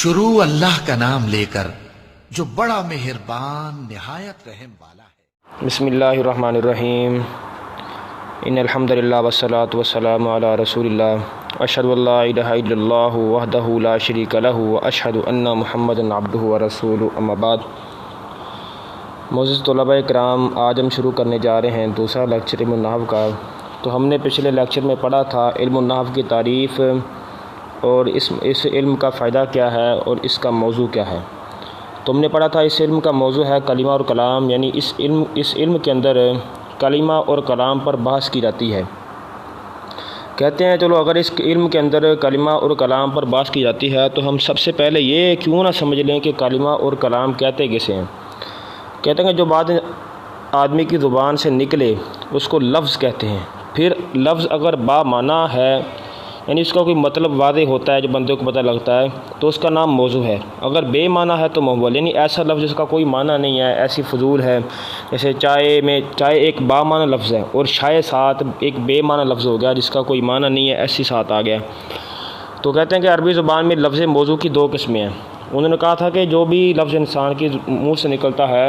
शुरू अल्लाह का नाम लेकर जो बड़ा मेहरबान निहायत रहम वाला है। बिस्मिल्लाहिर्रहमानिर्रहीम। इन्नल हम्दुलिल्लाह वस्सलातु वस्सलामु अला रसूलिल्लाह अशहदु अल्ला इलाहा इल्लल्लाहु वहदहु ला शरीका लहु व अशहदु अन्ना मुहम्मदन अब्दुहु व रसूलुहु अम्मा बाद। मोअज़्ज़िज़ तलबा इकराम, आज हम शुरू करने जा रहे हैं दूसरा लेक्चर इल्मुन नहव का। तो हमने पिछले लेक्चर में पढ़ा था इल्मुन नहव की तारीफ़ और इस इल्म का फ़ायदा क्या है और इसका मौजू क्या है। तो हमने पढ़ा था इस इल्म का मौजू है कलिमा और कलाम, यानी इस इल्म के अंदर कलिमा और कलाम पर बहस की जाती है। कहते हैं चलो अगर इस इल्म के अंदर कलिमा और कलाम पर बहस की जाती है तो हम सबसे पहले ये क्यों ना समझ लें कि कलिमा और कलाम कहते किसे हैं। कहते हैं जो बात आदमी की ज़ुबान से निकले उसको लफ्ज़ कहते हैं। फिर लफ्ज़ अगर बामाना है, यानी उसका कोई मतलब वाज़ेह होता है जो बंदे को पता लगता है, तो उसका नाम मौजू है। अगर बेमाना है तो मौबूल, यानी ऐसा लफ्ज़ जिसका कोई माना नहीं है, ऐसी फजूल है। जैसे चाय एक बामाना लफ्ज़ है और शाय साथ एक बेमाना लफ्ज़ हो गया जिसका कोई माना नहीं है, ऐसी साथ आ गया। तो कहते हैं कि अरबी ज़ुबान में लफ्ज़ मौजू की दो किस्में हैं। उन्होंने कहा था कि जो भी लफ्ज़ इंसान के मुँह से निकलता है,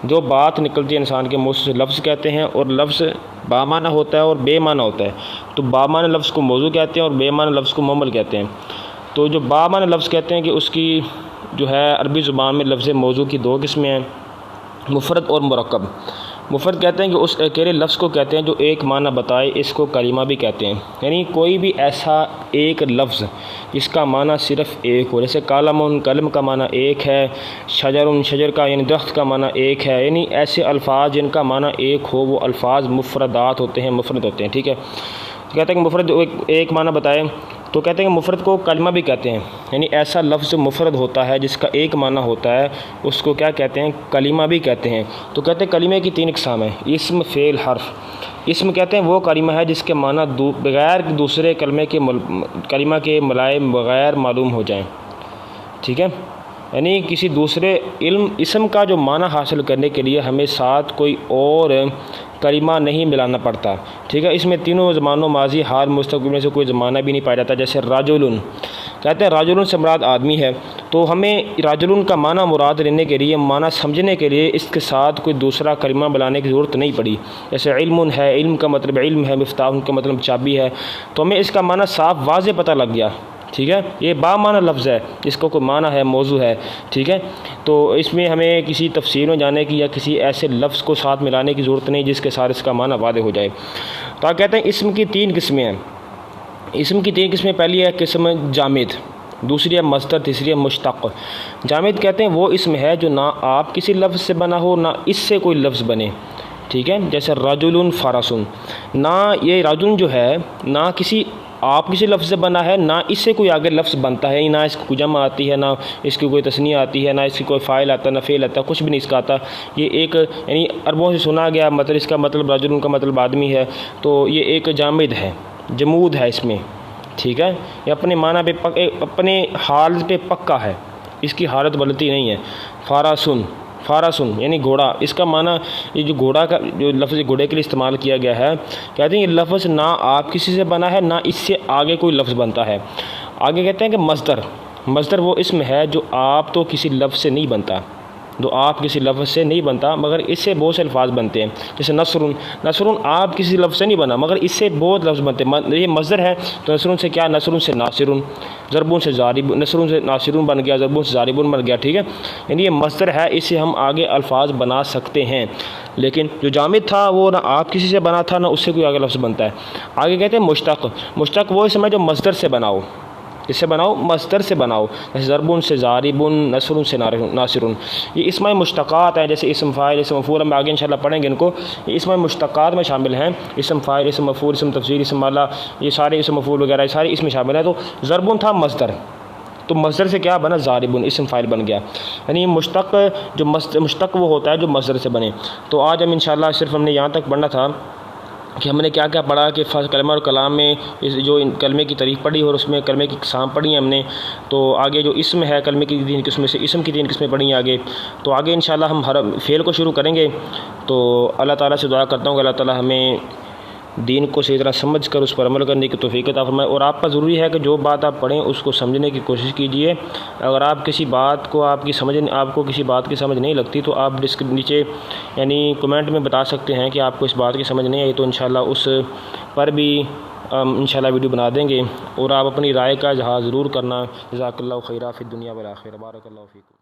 जो बात निकलती है इंसान के मुँह से, लफ्ज़ कहते हैं। और लफ्ज़ बामाना होता है और बेमाना होता है। तो बामाना लफ्ज़ को मौजू कहते हैं और बेमाना लफ्ज़ को मुमल कहते हैं। तो जो बामाना लफ्ज़ कहते हैं कि उसकी जो है अरबी ज़ुबान में लफ्ज़ मौजू की दो किस्में हैं, मुफ़रद और मुरक्कब। मुफ़रद कहते हैं कि उस अकेले लफ्ज़ को कहते हैं जो एक माना बताए, इसको कलिमा भी कहते हैं। यानी कोई भी ऐसा एक लफ्ज़ जिसका माना सिर्फ़ एक हो, जैसे कालमुन कलम का माना एक है, शजरुन शजर का यानी दरख्त का माना एक है। यानी ऐसे अल्फ़ाज जिनका माना एक हो वो अल्फ़ाज मुफ़रदात होते हैं, मुफ़रद होते हैं। ठीक है, तो कहते हैं कि मुफ़रद एक माना बताए तो कहते हैं कि मुफ़रद को कलिमा भी कहते हैं। यानी ऐसा लफ्ज़ मुफ़रद होता है जिसका एक माना होता है, उसको क्या कहते हैं, कलिमा भी कहते हैं। तो कहते हैं कलिमे की तीन इक़साम है, इस्म फ़ेल हर्फ़। इस्म कहते हैं वो कलिमा है जिसके माना बग़ैर दूसरे कलिमा के मुलायम बग़ैर मालूम हो जाएँ। ठीक है, यानी किसी दूसरे इस्म का जो माना हासिल करने के लिए हमें साथ कोई और कलिमा नहीं मिलाना पड़ता। ठीक है, इसमें तीनों ज़मानों माजी हाल मुस्तक़बिल में से कोई ज़माना भी नहीं पाया जाता। जैसे राजुलन, कहते हैं राजुलन से मुराद आदमी है, तो हमें राजुलन का माना मुराद लेने के लिए, माना समझने के लिए इसके साथ कोई दूसरा कलिमा मिलाने की ज़रूरत नहीं पड़ी। जैसे इल्मुन है, इल्म का मतलब इल्म है, मिफ्ताह का मतलब चाबी है, तो हमें इसका माना साफ वाज़ेह पता लग गया। ठीक है, ये बामाना लफ्ज़ है जिसको कोई माना है, मौजू है। ठीक है, तो इसमें हमें किसी तफसीर में जाने की या किसी ऐसे लफ्ज़ को साथ मिलाने की ज़रूरत नहीं जिसके साथ इसका माना वाज़ेह हो जाए। तो आप कहते हैं इस्म की तीन किस्में हैं। इस्म की तीन किस्में, पहली है किस्म जामिद, दूसरी है मस्दर, तीसरी है मुश्तक़। जामिद कहते हैं वो इस्म है जो ना आप किसी लफ्ज़ से बना हो ना इससे कोई लफ्ज़ बने। ठीक है, जैसे रजुलन फ़रसुन, ना ये रजुल जो है ना आप किसी लफ्ज़ से बना है, ना इससे कोई आगे लफ्ज़ बनता है, ना इसकी कोई जमा आती है, ना इसकी कोई तस्निया आती है, ना इसकी कोई फ़ाइल आता, ना फ़ेल आता, कुछ भी नहीं इसका आता। ये एक यानी अरबों से सुना गया मतलब, इसका मतलब रजुल का मतलब आदमी है, तो ये एक जामिद है, जमूद है इसमें। ठीक है, ये अपने माना पे अपने हाल पे पक्का है, इसकी हालत बदलती नहीं है। फ़ारसुन यानी घोड़ा, इसका माना ये जो घोड़ा का जो लफ्ज़ घोड़े के लिए इस्तेमाल किया गया है, कहते हैं ये लफ्ज़ ना आप किसी से बना है ना इससे आगे कोई लफ्ज़ बनता है। आगे कहते हैं कि मस्दर वो इस्म है जो आप तो किसी लफ्ज़ से नहीं बनता, जो आप किसी लफ्ज़ से नहीं बनता मगर इससे बहुत से अल्फाज बनते हैं। जैसे नसरुन आप किसी लफ्ज़ से नहीं बना मगर इससे बहुत लफ्ज़ बनते हैं, ये मस्दर है। तो नसरुन से क्या, नसरुन से नासिरुन, ज़रबुन से ज़ारिब, नसरुन से नासिरुन बन गया, ज़रबुन से ज़ारिबुन बन गया। ठीक है, यानी ये मस्दर है, इससे हम आगे अल्फाज बना सकते हैं। लेकिन जो जामिद था वो ना आप किसी से बना था ना उससे कोई आगे लफ्ज़ बनता है। आगे कहते हैं मुश्तक़ वो इसमें जो मस्दर से बनाओ, इससे बनाओ, मस्दर से बनाओ। जैसे ज़रबुन से ज़ारिबुन, नसरुन से नासिरुन, ये इसमें मुश्तक़ात हैं। जैसे इसम फ़ाइल, इसम मफ़ूल, हम आगे इंशाल्लाह पढ़ेंगे इनको। ये इसमें मुश्तक़ात में शामिल हैं। इसम फ़ाइल, इसम मफ़ूल, इसम तफ़सीर, इसम माला, ये सारे इसम मफ़ूल वगैरह सारे इसमें शामिल हैं। तो ज़रबुन था मस्दर, तो मस्दर से क्या बना, ज़ारिबुन, इसम फ़ाइल बन गया। यानी मुश्तक़ वो होता है जो मस्दर से बने। तो आज हम इंशाल्लाह सिर्फ हमने यहाँ तक पढ़ना था कि हमने क्या क्या पढ़ा कि कलमा और कलाम में जो कलमे की तारीफ़ पढ़ी और उसमें कलमे की इक़साम पढ़ी हैं हमने। तो आगे जो इसम है कलमे की तीन किस्में से इसम की तीन किस्में पढ़ी हैं आगे। तो आगे इंशाल्लाह हम हर फ़ेल को शुरू करेंगे। तो अल्लाह ताला से दुआ करता हूँ कि अल्लाह ताला हमें دین کو صحیح طرح سمجھ کر اس پر عمل کرنے کی توفیق عطا فرمائے۔ اور آپ پر ضروری ہے کہ جو بات آپ پڑھیں اس کو سمجھنے کی کوشش کیجیے۔ اگر آپ کسی بات کو آپ کو کسی بات کی سمجھ نہیں لگتی تو آپ نیچے یعنی کمنٹ میں بتا سکتے ہیں کہ آپ کو اس بات کی سمجھ نہیں آئی، تو انشاءاللہ اس پر بھی انشاءاللہ ویڈیو بنا دیں گے، اور آپ اپنی رائے کا اظہار ضرور کرنا۔ جزاک اللہ خیرہ فی الدنیا والآخرہ، بارک اللہ فیکم۔